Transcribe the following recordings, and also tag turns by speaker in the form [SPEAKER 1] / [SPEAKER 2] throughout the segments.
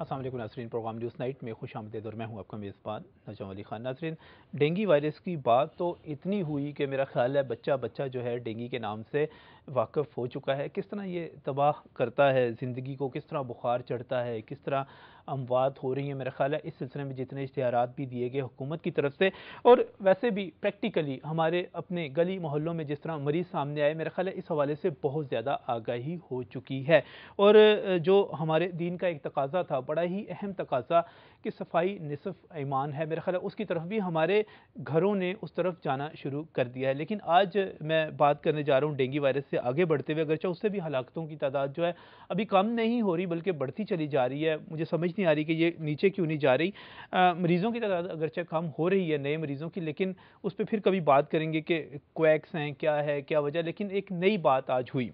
[SPEAKER 1] अस्सलाम वालेकुम नाज़रीन, प्रोग्राम न्यूज़ नाइट में खुशामदीद और मैं हूं आपका मेज़बान नजम अली खान। नाज़रीन, डेंगू वायरस की बात तो इतनी हुई कि मेरा ख्याल है बच्चा बच्चा जो है डेंगू के नाम से वाकिफ़ हो चुका है। किस तरह ये तबाह करता है ज़िंदगी को, किस तरह बुखार चढ़ता है, किस तरह अमवात हो रही हैं। मेरा ख्याल है इस सिलसिले में जितने इश्तिहारात भी दिए गए हुकूमत की तरफ से और वैसे भी प्रैक्टिकली हमारे अपने गली मोहल्लों में जिस तरह मरीज़ सामने आए, मेरा ख्याल है इस हवाले से बहुत ज़्यादा आगाही हो चुकी है। और जो हमारे दीन का एक तकाज़ा था, बड़ा ही अहम तकाज़ा कि सफाई निसफ़ ईमान है, मेरा ख्याल है उसकी तरफ भी हमारे घरों ने उस तरफ जाना शुरू कर दिया है। लेकिन आज मैं बात करने जा रहा हूँ डेंगू वायरस से आगे बढ़ते हुए, अगरचे उससे भी हलाकतों की तादाद जो है अभी कम नहीं हो रही बल्कि बढ़ती चली जा रही है। मुझे समझ नहीं आ रही कि ये नीचे क्यों नहीं जा रही। मरीज़ों की तादाद अगरचे कम हो रही है, नए मरीज़ों की, लेकिन उस पर फिर कभी बात करेंगे कि क्वैक्स हैं, क्या है, क्या वजह। लेकिन एक नई बात आज हुई।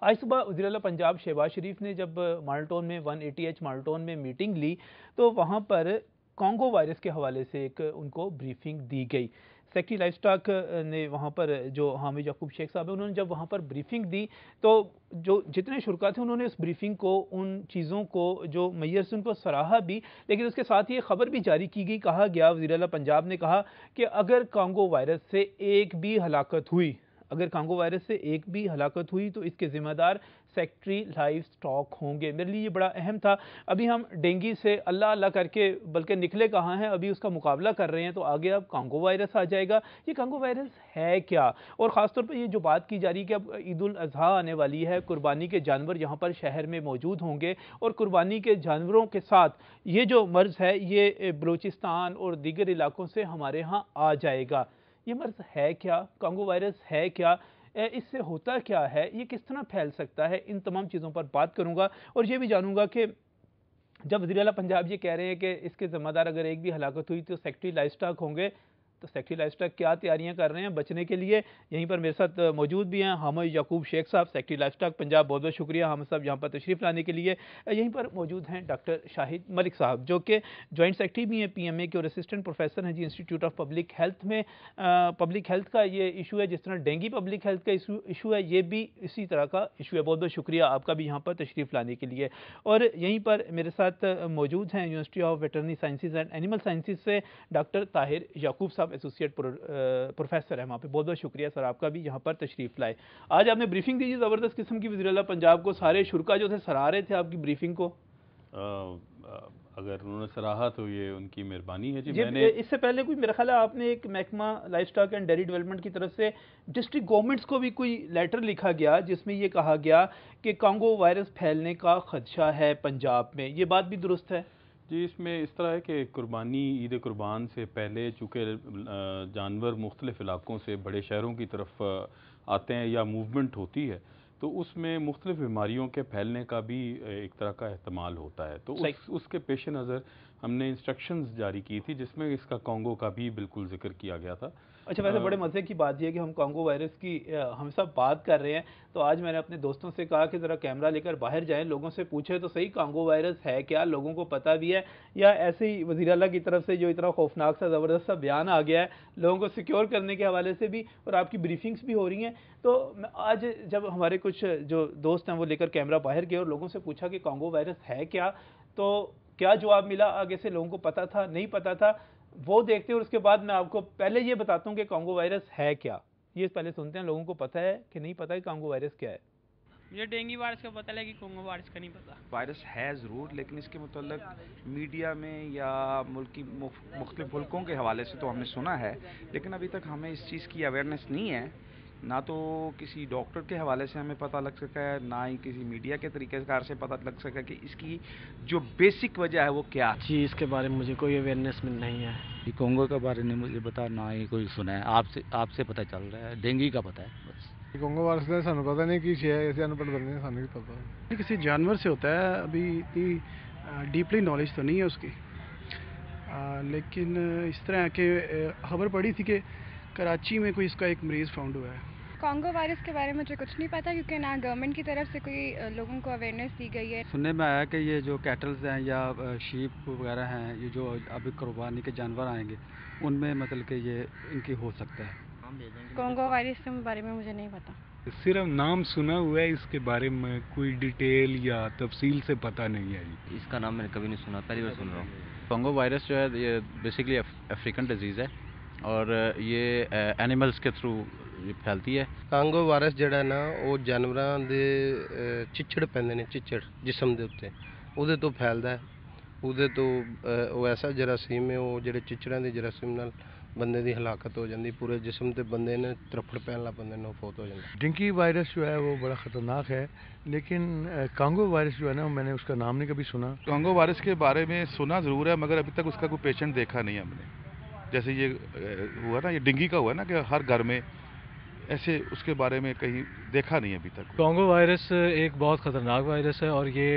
[SPEAKER 1] आज सुबह वज़ीर आला पंजाब शहबाज शरीफ ने जब माल्टोन में 180H माल्टोन में मीटिंग ली तो वहाँ पर कॉन्गो वायरस के हवाले से एक उनको ब्रीफिंग दी गई। सेक्रेटरी लाइफ स्टॉक ने वहाँ पर जो हामिद याकूब शेख साहब है, उन्होंने जब वहाँ पर ब्रीफिंग दी तो जो जितने शुरका थे उन्होंने उस ब्रीफिंग को, उन चीज़ों को जो मैयर से उनको सराहा भी, लेकिन उसके साथ ये खबर भी जारी की गई, कहा गया, वज़ीर आला पंजाब ने कहा कि अगर कॉन्गो वायरस से एक भी हलाकत हुई, अगर कॉन्गो वायरस से एक भी हलाकत हुई तो इसके ज़िम्मेदार सेक्रेटरी लाइफ स्टॉक होंगे। मेरे लिए ये बड़ा अहम था। अभी हम डेंगू से अल्लाह अल्लाह करके बल्कि निकले कहाँ हैं, अभी उसका मुकाबला कर रहे हैं, तो आगे अब कॉन्गो वायरस आ जाएगा। ये कॉन्गो वायरस है क्या? और ख़ासतौर पर ये जो बात की जा रही है कि अब ईद उल अज़हा आने वाली है, कुर्बानी के जानवर यहाँ पर शहर में मौजूद होंगे और कुर्बानी के जानवरों के साथ ये जो मर्ज़ है ये बलूचिस्तान और दीगर इलाकों से हमारे यहाँ आ जाएगा। ये मर्ज़ है क्या? कॉन्गो वायरस है क्या? इससे होता क्या है? ये किस तरह फैल सकता है? इन तमाम चीज़ों पर बात करूँगा और ये भी जानूँगा कि जब वज़ीर आला पंजाब ये कह रहे हैं कि इसके ज़िम्मेदार अगर एक भी हलाकत हुई तो सेक्रेटरी लाइफ स्टॉक होंगे, तो सेक्रेटरी लाइफ स्टॉक क्या तैयारियां कर रहे हैं बचने के लिए? यहीं पर मेरे साथ मौजूद भी हैं हामिद याकूब शेख साहब, सेक्रेटरी लाइफ स्टॉक पंजाब। बहुत बहुत शुक्रिया हामिद साहब यहाँ पर तशरीफ़ लाने के लिए। यहीं पर मौजूद हैं डॉक्टर शाहिद मलिक साहब, जो कि जॉइंट सेक्रेटरी भी हैं PMA के और असिस्टेंट प्रोफेसर हैं जी इंस्टीट्यूट ऑफ पब्लिक हेल्थ में। पब्लिक हेल्थ का ये इशू है, जिस तरह डेंगू पब्लिक हेल्थ का इशू है, ये भी इसी तरह का इशू है। बहुत बहुत शुक्रिया आपका भी यहाँ पर तशरीफ़ लाने के लिए। और यहीं पर मेरे साथ मौजूद हैं university of veterinary sciences and animal sciences से डॉक्टर ताहिर याकूब साहब, एसोसिएट प्रोफेसर है वहाँ पे। बहुत बहुत शुक्रिया सर आपका भी यहाँ पर तशरीफ़ लाए। आज आपने ब्रीफिंग दी, ज़बरदस्त किस्म की, वज़ीर आला पंजाब को सारे शुरका जो थे सराह रहे थे आपकी ब्रीफिंग को।
[SPEAKER 2] अगर उन्होंने सराहा तो ये उनकी मेहरबानी है जी।
[SPEAKER 1] मैंने इससे पहले कोई, मेरा ख्याल है आपने एक महकमा life stock and dairy development की तरफ से डिस्ट्रिक्ट गवर्नमेंट्स को भी कोई लेटर लिखा गया जिसमें ये कहा गया कि कॉन्गो वायरस फैलने का खदशा है पंजाब में, ये बात भी दुरुस्त है
[SPEAKER 2] जी। इसमें इस तरह है कि कुर्बानी, ईद कुर्बान से पहले चूँकि जानवर मुख्तलिफ़ इलाकों से बड़े शहरों की तरफ आते हैं या मूवमेंट होती है, तो उसमें मुख्तलिफ़ बीमारियों के फैलने का भी एक तरह का एहतमाल होता है। तो उसके पेश नज़र हमने इंस्ट्रक्शंस जारी की थी जिसमें इसका कॉन्गो का भी बिल्कुल जिक्र किया गया था।
[SPEAKER 1] अच्छा, वैसे बड़े मज़े की बात यह है कि हम कॉन्गो वायरस की हम सब बात कर रहे हैं, तो आज मैंने अपने दोस्तों से कहा कि ज़रा कैमरा लेकर बाहर जाएं, लोगों से पूछे तो सही कॉन्गो वायरस है क्या, लोगों को पता भी है या ऐसे ही वज़ीर आला की तरफ से जो इतना खौफनाक सा ज़बरदस्त सा बयान आ गया है लोगों को सिक्योर करने के हवाले से भी, और आपकी ब्रीफिंग्स भी हो रही हैं। तो आज जब हमारे कुछ जो दोस्त हैं वो लेकर कैमरा बाहर गए और लोगों से पूछा कि कॉन्गो वायरस है क्या, तो क्या जवाब मिला आगे से, लोगों को पता था, नहीं पता था, वो देखते हैं। और उसके बाद मैं आपको पहले ये बताता हूँ कि कॉन्गो वायरस है क्या। ये पहले सुनते हैं लोगों को पता है कि नहीं पता है कॉन्गो वायरस क्या है।
[SPEAKER 3] मुझे डेंगू वायरस का पता है कि कॉन्गो वायरस का नहीं पता।
[SPEAKER 4] वायरस है ज़रूर, लेकिन इसके मतलब मीडिया में या मुल्क की मुख्तलिफ मुल्कों के हवाले से तो हमने सुना है, लेकिन अभी तक हमें इस चीज़ की अवेयरनेस नहीं है। ना तो किसी डॉक्टर के हवाले से हमें पता लग सका है, ना ही किसी मीडिया के तरीक़ेकार से पता लग सका कि इसकी जो बेसिक वजह है वो क्या है।
[SPEAKER 3] जी, इसके बारे में मुझे कोई अवेयरनेस नहीं है।
[SPEAKER 5] कॉन्गो के बारे में मुझे पता ना ही कोई सुना है, आपसे पता चल रहा है। डेंगू का पता है बस।
[SPEAKER 6] कॉन्गो वायरस का सानू पता नहीं कि है, ऐसे अनपढ़ बंदे सानू भी पता।
[SPEAKER 7] किसी जानवर से होता है, अभी इतनी डीपली नॉलेज तो नहीं है उसकी, लेकिन इस तरह के खबर पड़ी थी कि कराची में कोई इसका एक मरीज़ फाउंड हुआ है।
[SPEAKER 8] कॉन्गो वायरस के बारे में मुझे कुछ नहीं पता, क्योंकि ना गवर्नमेंट की तरफ से कोई लोगों को अवेयरनेस दी गई है।
[SPEAKER 5] सुनने में आया कि ये जो कैटल्स हैं या शीप वगैरह हैं, ये जो अभी कुर्बानी के जानवर आएंगे उनमें मतलब कि ये इनकी हो सकता है।
[SPEAKER 8] कॉन्गो वायरस के बारे में मुझे नहीं पता।
[SPEAKER 9] सिर्फ नाम सुना हुआ है, इसके बारे में कोई डिटेल या तफसील से पता नहीं है जी।
[SPEAKER 10] इसका नाम मैंने कभी नहीं सुना, पहली बार सुन रहा हूँ।
[SPEAKER 11] कोंगो वायरस जो है ये बेसिकली अफ्रीकन डिजीज़ है और ये एनिमल्स के थ्रू फैलती है।
[SPEAKER 12] कांगो वायरस ਜਿਹੜਾ ਨਾ ਉਹ ਜਾਨਵਰਾਂ ਦੇ ਚਿੱਚੜ ਪੈਂਦੇ ਨੇ, ਚਿੱਚੜ ਜਿਸਮ ਦੇ ਉੱਤੇ ਉਹਦੇ ਤੋਂ ਫੈਲਦਾ ਹੈ। ਉਹਦੇ ਤੋਂ ਉਹ ਐਸਾ ਜਰਾਸੀਮ ਹੈ, ਉਹ ਜਿਹੜੇ ਚਿੱਚੜਾਂ ਦੇ ਜਰਾਸੀਮ ਨਾਲ ਬੰਦੇ ਦੀ ਹਲਾਕਤ ਹੋ ਜਾਂਦੀ, पूरे जिस्म ਤੇ ਬੰਦੇ ਨੇ ਤਰਫੜ ਪੈਣ ਲੱਗ ਪੈਂਦੇ ਨੇ, ਫੌਤ हो ਜਾਂਦਾ।
[SPEAKER 13] डेंगू वायरस जो है वो बड़ा ख़तरनाक है, लेकिन कांगो वायरस जो है ना मैंने उसका नाम नहीं कभी सुना।
[SPEAKER 14] कांगो वायरस के बारे में सुना ज़रूर है, मगर अभी तक उसका कोई पेशेंट देखा नहीं हमने। जैसे ये हुआ ना, ये डेंगू का हुआ ना कि हर घर में, ऐसे उसके बारे में कहीं देखा नहीं अभी तक।
[SPEAKER 15] कांगो वायरस एक बहुत ख़तरनाक वायरस है और ये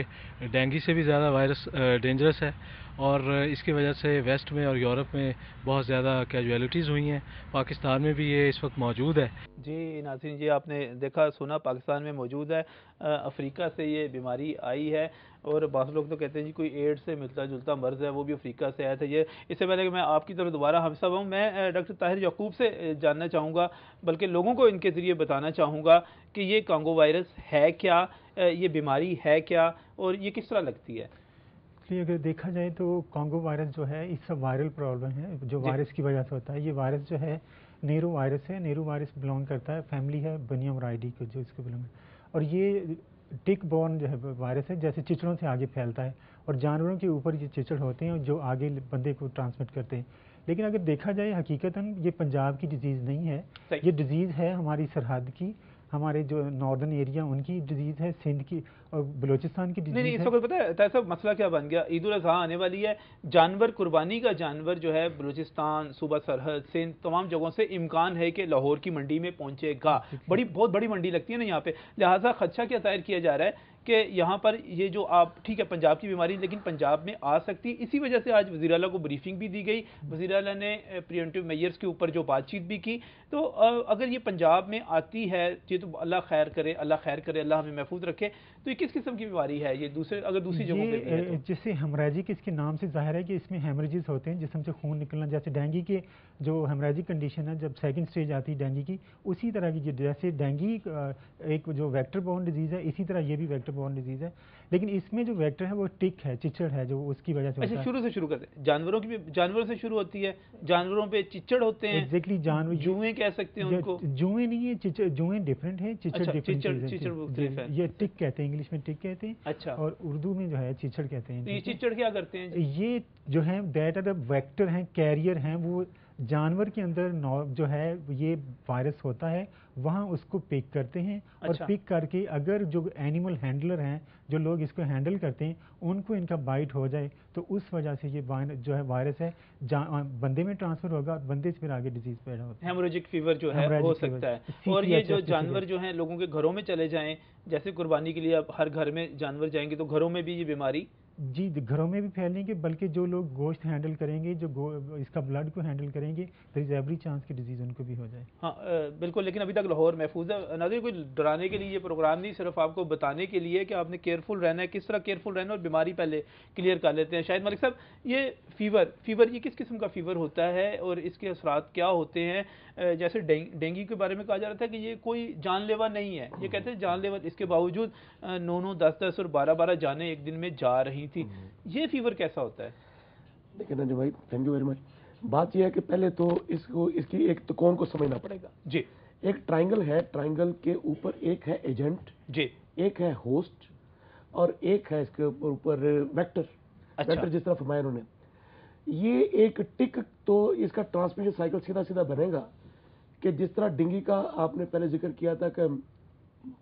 [SPEAKER 15] डेंगू से भी ज़्यादा वायरस डेंजरस है और इसकी वजह से वेस्ट में और यूरोप में बहुत ज़्यादा कैजुअलिटीज़ हुई हैं। पाकिस्तान में भी ये इस वक्त मौजूद है।
[SPEAKER 1] जी नाज़रीन, जी आपने देखा सुना, पाकिस्तान में मौजूद है। अफ्रीका से ये बीमारी आई है और बहुत लोग तो कहते हैं जी कोई एड्स से मिलता जुलता मर्ज़ है, वो भी अफ्रीका से आया था। ये इससे पहले कि मैं आपकी तरफ दोबारा हम सब हूँ, मैं डॉक्टर ताहिर याकूब से जानना चाहूँगा, बल्कि लोगों को इनके ज़रिए बताना चाहूँगा कि ये कांगो वायरस है क्या, ये बीमारी है क्या और ये किस तरह लगती है।
[SPEAKER 16] इसलिए अगर देखा जाए तो कांगो वायरस जो है इसका वायरल प्रॉब्लम है जो वायरस की वजह से होता है। ये वायरस जो है नेरो वायरस है, नेरो वायरस बिलोंग करता है, फैमिली है बनियमराइडी को जो इसको बिलोंग, और ये टिक बॉर्न जो है वायरस है, जैसे चिचड़ों से आगे फैलता है और जानवरों के ऊपर ये चिचड़ होते हैं जो आगे बंदे को ट्रांसमिट करते हैं। लेकिन अगर देखा जाए हकीकतन ये पंजाब की डिजीज़ नहीं है, ये डिजीज़ है हमारी सरहद की, हमारे जो नॉर्दर्न एरिया उनकी डिजीज़ है, सिंध की और बलूचिस्तान की डिजीज़।
[SPEAKER 1] नहीं, इस वक्त पता है ऐसा मसला क्या बन गया, ईद उल अज़हा आने वाली है, जानवर कुर्बानी का जानवर जो है बलूचिस्तान, सूबा सरहद, सिंध, तमाम जगहों से इम्कान है कि लाहौर की मंडी में पहुंचेगा। बहुत बड़ी मंडी लगती है ना यहाँ पे, लिहाजा खदशा क्या दायर किया जा रहा है कि यहाँ पर ये जो आप ठीक है पंजाब की बीमारी, लेकिन पंजाब में आ सकती है। इसी वजह से आज वज़ीर आला को ब्रीफिंग भी दी गई, वज़ीर आला ने प्रिवेंटिव मेजर्स के ऊपर जो बातचीत भी की। तो अगर ये पंजाब में आती है, ये तो अल्लाह खैर करे, अल्लाह खैर करे, अल्लाह हमें महफूज रखे। तो ये किस किस्म की बीमारी है ये, दूसरे अगर दूसरी जगहों पे भी है तो?
[SPEAKER 16] जैसे हेमरेजिक इसके नाम से जाहिर है कि इसमें हेमरेजेस होते हैं, जिस्म से खून निकलना, जैसे डेंगू के जो हेमरेजिक कंडीशन है जब सेकंड स्टेज आती है डेंगू की, उसी तरह की जैसे डेंगू एक जो वेक्टर बोर्न डिजीज़ है, इसी तरह ये भी वेक्टर बोर्न डिजीज़ है, लेकिन इसमें जो वेक्टर है वो टिक है, चिचड़ है, जो उसकी वजह से।
[SPEAKER 1] अच्छा, शुरू से शुरू करते हैं, जानवरों से शुरू होती है, जानवरों पे चिचड़ होते हैं।
[SPEAKER 16] एग्जैक्टली, जानवर
[SPEAKER 1] जुएं कह सकते हैं उनको।
[SPEAKER 16] जुएं नहीं है, चिचड़, जुएं डिफरेंट है, चिचड़ डिफरेंट है। ये टिक कहते हैं, इंग्लिश में टिक कहते हैं।
[SPEAKER 1] अच्छा,
[SPEAKER 16] और उर्दू में जो है चिचड़ कहते हैं।
[SPEAKER 1] ये चिचड़ क्या करते हैं?
[SPEAKER 16] ये जो है दैट आर द वेक्टर हैं, कैरियर हैं, वो जानवर के अंदर जो है ये वायरस होता है, वहाँ उसको पिक करते हैं। और पिक करके अगर जो एनिमल हैंडलर हैं, जो लोग इसको हैंडल करते हैं, उनको इनका बाइट हो जाए तो उस वजह से ये जो है वायरस है बंदे में ट्रांसफर होगा और बंदे से फिर आगे डिजीज पैदा होता है।
[SPEAKER 1] हेमोरेजिक फीवर जो है हो सकता है। और ये जो जानवर जो हैं लोगों के घरों में चले जाएं, जैसे कुर्बानी के लिए अब हर घर में जानवर जाएंगे तो घरों में भी ये बीमारी
[SPEAKER 16] जी घरों में भी फैलेंगे, बल्कि जो लोग गोश्त हैंडल करेंगे, जो इसका ब्लड को हैंडल करेंगे, देयर इज एवरी चांस कि डिजीज़ उनको भी हो जाए।
[SPEAKER 1] हाँ बिल्कुल, लेकिन अभी तक लाहौर महफूज है। नाज़रीन, कोई डराने के लिए ये प्रोग्राम नहीं, सिर्फ आपको बताने के लिए कि आपने केयरफुल रहना है। किस तरह केयरफुल रहना और बीमारी पहले क्लियर कर लेते हैं। शाहिद मलिक साहब, ये फीवर ये किस किस्म का फीवर होता है और इसके असरात क्या होते हैं? जैसे डेंगू के बारे में कहा जा रहा था कि ये कोई जानलेवा नहीं है, ये कहते हैं जानलेवा, इसके बावजूद 9-9, 10-10 और 12-12 जाने एक दिन में जा रही थी। ये फीवर कैसा होता है?
[SPEAKER 17] देखिए ना जो भाई, थैंक यू वेरी मच। बात यह है कि पहले तो इसकी एक त्रिकोण को समझना पड़ेगा
[SPEAKER 1] जी।
[SPEAKER 17] एक ट्राइंगल है, ट्राइंगल के ऊपर एक है एजेंट
[SPEAKER 1] जी,
[SPEAKER 17] एक है होस्ट और एक है इसके ऊपर वेक्टर।
[SPEAKER 1] अच्छा।
[SPEAKER 17] वेक्टर जिस तरह फरमाया उन्होंने, ये एक टिक, तो इसका ट्रांसमिशन साइकिल सीधा सीधा बनेगा कि जिस तरह डेंगू का आपने पहले जिक्र किया था कि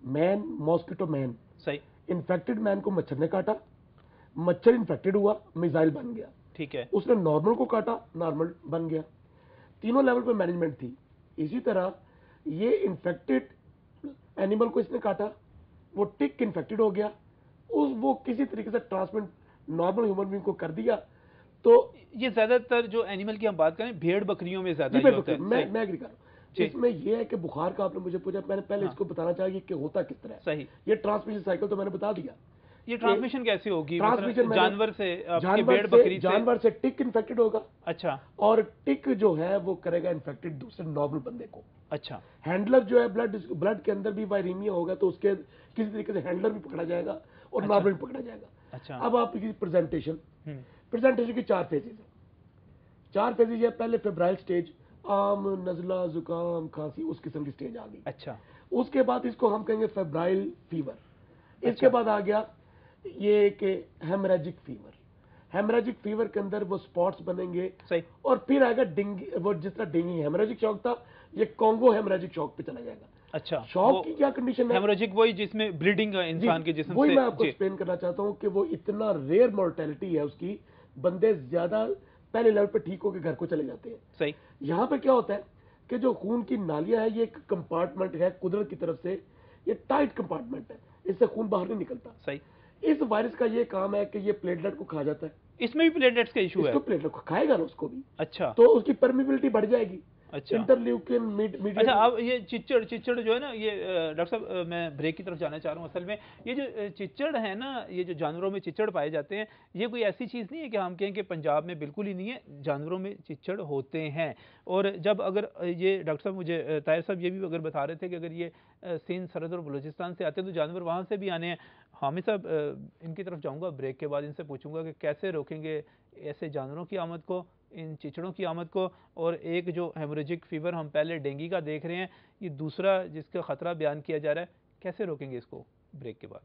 [SPEAKER 17] मैन मॉस्किटो मैन,
[SPEAKER 1] सही,
[SPEAKER 17] इन्फेक्टेड मैन को मच्छर ने काटा, मच्छर इन्फेक्टेड हुआ, मिसाइल बन गया,
[SPEAKER 1] ठीक है,
[SPEAKER 17] उसने नॉर्मल को काटा, नॉर्मल बन गया। तीनों लेवल पे मैनेजमेंट थी। इसी तरह ये इन्फेक्टेड एनिमल को इसने काटा, वो टिक इन्फेक्टेड हो गया, वो किसी तरीके से ट्रांसमिट नॉर्मल ह्यूमन बीइंग को कर दिया। तो
[SPEAKER 1] ये ज्यादातर जो एनिमल की हम बात करें, भेड़ बकरियों में ज्यादा होता है।
[SPEAKER 17] मैं एग्री कर रहा हूँ। इसमें यह है कि बुखार का आपने मुझे पूछा, मैंने पहले इसको बताना चाहिए कि होता किस तरह है।
[SPEAKER 1] सही,
[SPEAKER 17] ये ट्रांसमिशन साइकिल तो मैंने बता दिया
[SPEAKER 1] ये ट्रांसमिशन कैसे होगी?
[SPEAKER 17] ट्रांसमिशन
[SPEAKER 1] जानवर से, आपके भेड़ बकरी से?
[SPEAKER 17] जानवर से टिक इन्फेक्टेड होगा।
[SPEAKER 1] अच्छा।
[SPEAKER 17] और टिक जो है वो करेगा इन्फेक्टेड दूसरे नॉर्मल बंदे को।
[SPEAKER 1] अच्छा।
[SPEAKER 17] हैंडलर जो है ब्लड के अंदर भी वायरीमिया होगा तो उसके किसी तरीके से हैंडलर भी पकड़ा जाएगा और नॉर्मल भी पकड़ा जाएगा।
[SPEAKER 1] अच्छा।
[SPEAKER 17] अब आपकी प्रेजेंटेशन की 4 फेजेज है। 4 फेजेज है। पहले फेब्राइल स्टेज, आम, नजला, जुकाम, खांसी, उस किस्म की स्टेज आ गई।
[SPEAKER 1] अच्छा।
[SPEAKER 17] उसके बाद इसको हम कहेंगे फेब्राइल फीवर। इसके बाद आ गया ये कि हेमरेजिक फीवर। हेमरेजिक फीवर के अंदर वो स्पॉट्स बनेंगे।
[SPEAKER 1] सही।
[SPEAKER 17] और फिर आएगा डेंगू। वो जिस तरह डेंगू हेमरेजिक शॉक था, ये कॉन्गो हेमरेजिक शॉक पे चला जाएगा।
[SPEAKER 1] अच्छा।
[SPEAKER 17] शॉक की क्या कंडीशन है?
[SPEAKER 1] हेमरेजिक वही जिसमें ब्लीडिंग इंसान के जिस्म से।
[SPEAKER 17] वही मैं आपको एक्सप्लेन करना चाहता हूँ कि वो इतना रेयर मोर्टेलिटी है उसकी, बंदे ज्यादा पहले लेवल पे ठीक होकर घर को चले जाते हैं।
[SPEAKER 1] सही।
[SPEAKER 17] यहाँ पे क्या होता है कि जो खून की नालियां है, ये एक कंपार्टमेंट है कुदरत की तरफ से, ये टाइट कंपार्टमेंट है, इससे खून बाहर नहीं निकलता।
[SPEAKER 1] सही।
[SPEAKER 17] इस वायरस का ये काम है कि ये प्लेटलेट को खा जाता है।
[SPEAKER 1] इसमें भी प्लेटलेट्स का इशू है?
[SPEAKER 17] इसको प्लेटलेट को खाएगा ना उसको भी।
[SPEAKER 1] अच्छा।
[SPEAKER 17] तो उसकी परमिबिलिटी बढ़ जाएगी।
[SPEAKER 1] अच्छा।
[SPEAKER 17] Interleukin medium.
[SPEAKER 1] अच्छा, अब ये चिच्चड़ जो है ना, ये डॉक्टर साहब मैं ब्रेक की तरफ जाना चाह रहा हूँ। असल में ये जो चिच्चड़ है ना, ये जो जानवरों में चिच्चड़ पाए जाते हैं, ये कोई ऐसी चीज़ नहीं है कि हम कहें कि पंजाब में बिल्कुल ही नहीं है, जानवरों में चिच्चड़ होते हैं। और जब अगर ये डॉक्टर साहब मुझे ताहिर साहब ये भी अगर बता रहे थे कि अगर ये सिंध, सरहद और बलूचिस्तान से आते हैं तो जानवर वहाँ से भी आने हैं। हामिद साहब इनकी तरफ जाऊँगा ब्रेक के बाद, इनसे पूछूंगा कि कैसे रोकेंगे ऐसे जानवरों की आमद को, इन चिचड़ों की आमद को। और एक जो हेमोरेजिक फीवर हम पहले डेंगू का देख रहे हैं, ये दूसरा जिसका खतरा बयान किया जा रहा है, कैसे रोकेंगे इसको? ब्रेक के बाद।